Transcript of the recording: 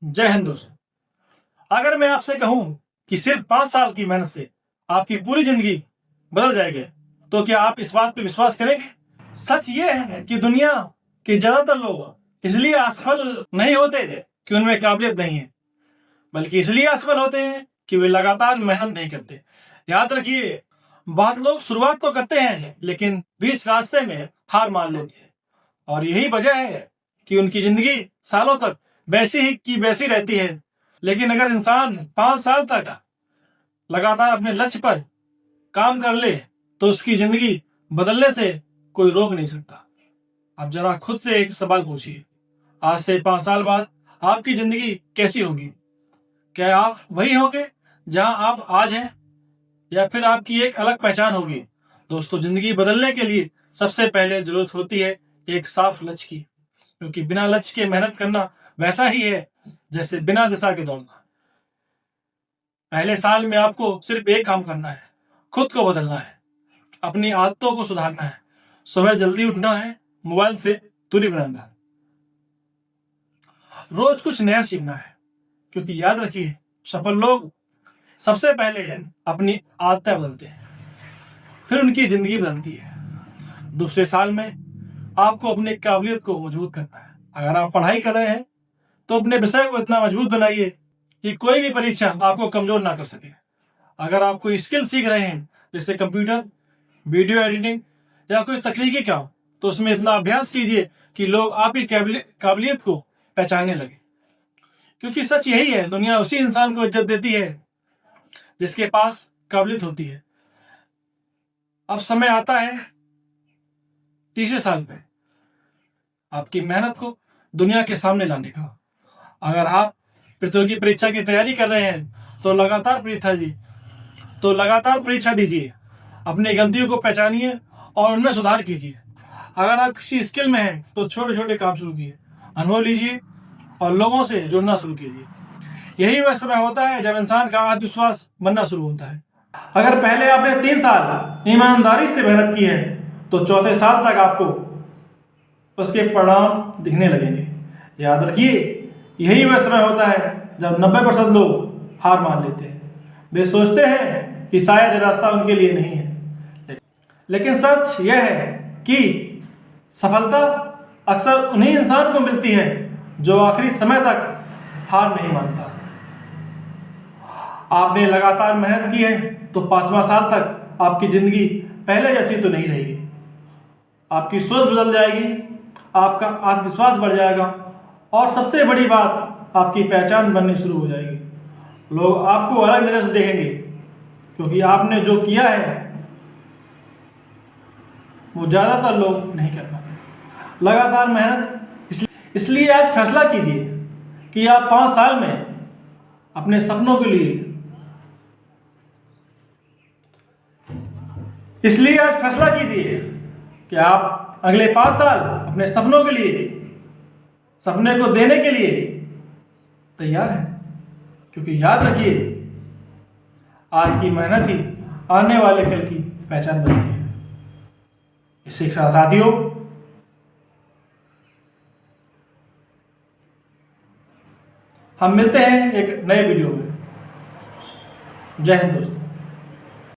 जय हिंद दोस्तों। अगर मैं आपसे कहूं कि सिर्फ 5 साल की मेहनत से आपकी पूरी जिंदगी बदल जाएगी, तो क्या आप इस बात पे विश्वास करेंगे? सच ये है कि दुनिया के ज्यादातर लोग इसलिए असफल नहीं होते कि उनमें काबिलियत नहीं है, बल्कि इसलिए असफल होते हैं कि वे लगातार मेहनत नहीं करते। याद रखिए, बहुत लोग शुरुआत तो करते हैं लेकिन बीच रास्ते में हार मान लेते हैं, और यही वजह है कि उनकी जिंदगी सालों तक वैसी ही की वैसी रहती है। लेकिन अगर इंसान 5 साल तक लगातार अपने लक्ष्य पर काम कर ले, तो उसकी जिंदगी बदलने से कोई रोक नहीं सकता। अब जरा खुद से एक सवाल पूछिए, आज से 5 साल बाद आपकी जिंदगी कैसी होगी? क्या आप वही होंगे जहां आप आज हैं, या फिर आपकी एक अलग पहचान होगी? दोस्तों, जिंदगी बदलने के लिए सबसे पहले जरूरत होती है एक साफ लक्ष्य की, क्योंकि बिना लक्ष्य के मेहनत करना वैसा ही है जैसे बिना दिशा के दौड़ना। पहले साल में आपको सिर्फ एक काम करना है, खुद को बदलना है, अपनी आदतों को सुधारना है, सुबह जल्दी उठना है, मोबाइल से दूरी बनाना है, रोज कुछ नया सीखना है। क्योंकि याद रखिए, सफल लोग सबसे पहले अपनी आदतें बदलते हैं, फिर उनकी जिंदगी बदलती है। दूसरे साल में आपको अपनी काबिलियत को मजबूत करना है। अगर आप पढ़ाई कर रहे हैं तो अपने विषय को इतना मजबूत बनाइए कि कोई भी परीक्षा आपको कमजोर ना कर सके। अगर आप कोई स्किल सीख रहे हैं, जैसे कंप्यूटर, वीडियो एडिटिंग या कोई तकनीकी काम, तो उसमें इतना अभ्यास कीजिए कि लोग आपकी काबिलियत को पहचानने लगे। क्योंकि सच यही है, दुनिया उसी इंसान को इज्जत देती है जिसके पास काबिलियत होती है। अब समय आता है तीसरे साल में आपकी मेहनत को दुनिया के सामने लाने का। अगर आप प्रतियोगी परीक्षा की तैयारी कर रहे हैं तो लगातार परीक्षा दीजिए, अपनी गलतियों को पहचानिए और उनमें सुधार कीजिए। अगर आप किसी स्किल में हैं तो छोटे छोटे काम शुरू कीजिए, अनुभव लीजिए और लोगों से जुड़ना शुरू कीजिए। यही वह समय होता है जब इंसान का आत्मविश्वास बनना शुरू होता है। अगर पहले आपने 3 साल ईमानदारी से मेहनत की है, तो चौथे साल तक आपको उसके परिणाम दिखने लगेंगे। याद रखिए, यही वह समय होता है जब 90% लोग हार मान लेते हैं। वे सोचते हैं कि शायद ये रास्ता उनके लिए नहीं है, लेकिन सच यह है कि सफलता अक्सर उन्हीं इंसान को मिलती है जो आखिरी समय तक हार नहीं मानता। आपने लगातार मेहनत की है तो 5वां साल तक आपकी जिंदगी पहले जैसी तो नहीं रहेगी। आपकी सोच बदल जाएगी, आपका आत्मविश्वास बढ़ जाएगा, और सबसे बड़ी बात, आपकी पहचान बननी शुरू हो जाएगी। लोग आपको अलग नजर से देखेंगे, क्योंकि आपने जो किया है वो ज्यादातर लोग नहीं कर पाते। लगातार मेहनत, इसलिए आज फैसला कीजिए कि आप 5 साल में अपने सपनों के लिए इसलिए आज फैसला कीजिए कि आप अगले 5 साल अपने सपनों के लिए, सपने को देने के लिए तैयार हैं। क्योंकि याद रखिए, आज की मेहनत ही आने वाले कल की पहचान बनती है। इससे साथियों, हम मिलते हैं एक नए वीडियो में। जय हिंद दोस्तों।